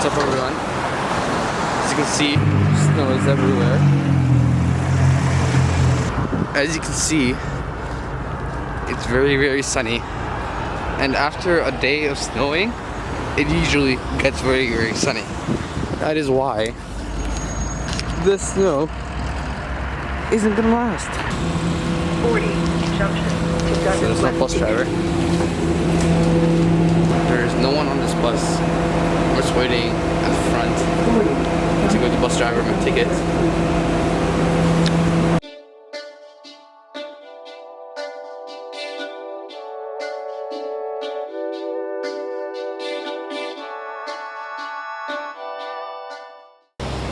What's up, everyone? As you can see, snow is everywhere. As you can see, it's very, very sunny. And after a day of snowing, it usually gets very, very sunny. That is why the snow isn't gonna last. 40 junction. So there's no bus driver. There's no one on this bus. I'm just waiting at the front to go to the bus driver my ticket.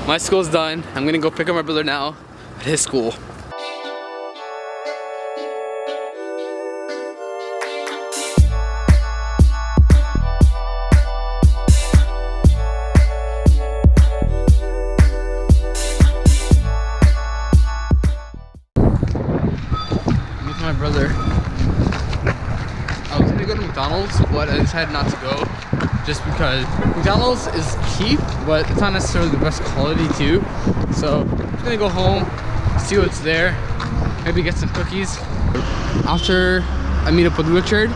My school's done. I'm gonna go pick up my brother now at his school. With my brother. I was gonna go to McDonald's, but I decided not to go just because McDonald's is cheap, but it's not necessarily the best quality too. So I'm just gonna go home, see what's there, maybe get some cookies. After I meet up with Richard,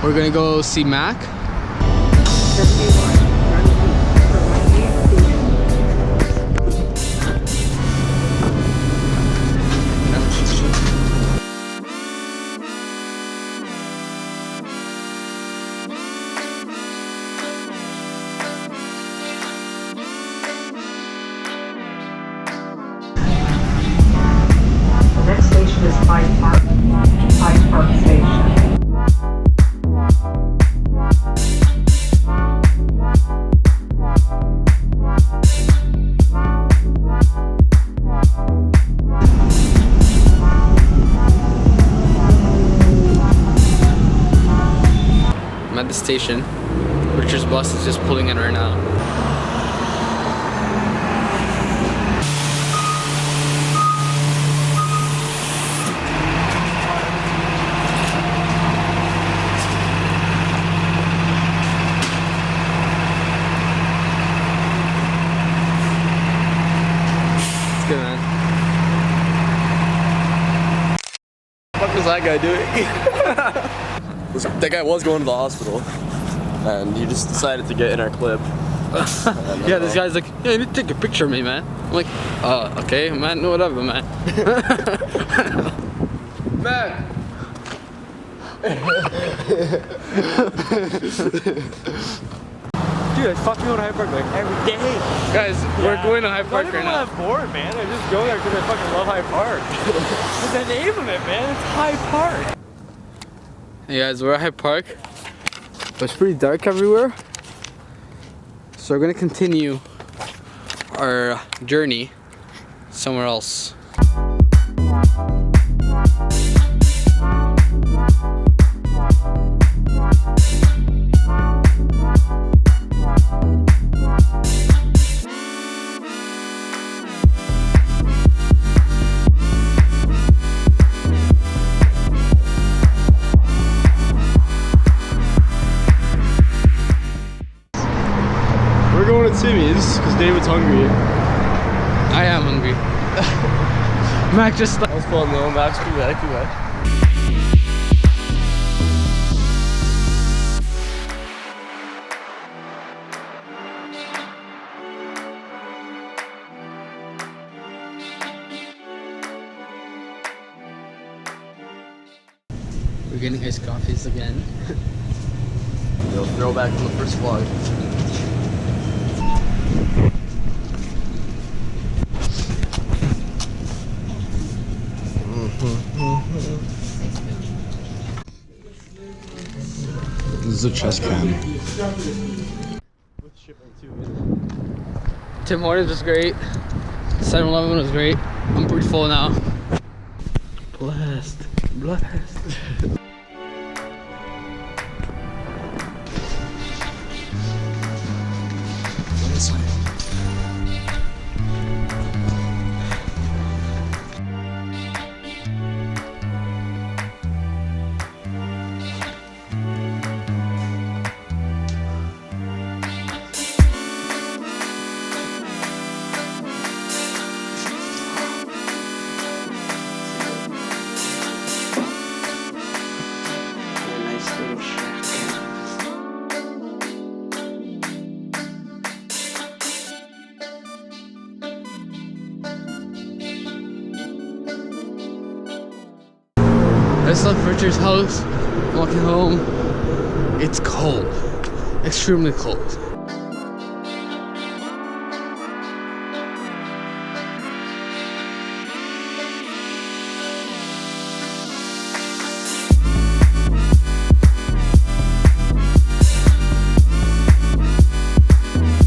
we're gonna go see Mac. Is Hyde Park Station. I'm at the station. Richard's bus is just pulling in right now. Good, man. What the fuck was that guy doing? That guy was going to the hospital, and he just decided to get in our clip. Yeah, this guy's like, yeah, you need to take a picture of me, man. I'm like, okay, man, whatever, man. Man! Dude, I fucking go to Hyde Park like every day. Guys, we're going to Hyde Park right now. I'm bored, man. I just go there because I fucking love Hyde Park. It's the name of it, man. It's Hyde Park. Hey guys, we're at Hyde Park, but it's pretty dark everywhere. So we're gonna continue our journey somewhere else. We're going to Timmy's because David's hungry. I am hungry. Mac just That was fun though, Max. Cool guy, cool guy. We're getting iced coffees again. They'll throw back on the first vlog. This is a chest cam. With shipping too. Tim Hortons was great. 7-Eleven was great. I'm pretty full now. Blessed. Blessed. I just left Richard's house, walking home. It's cold, extremely cold.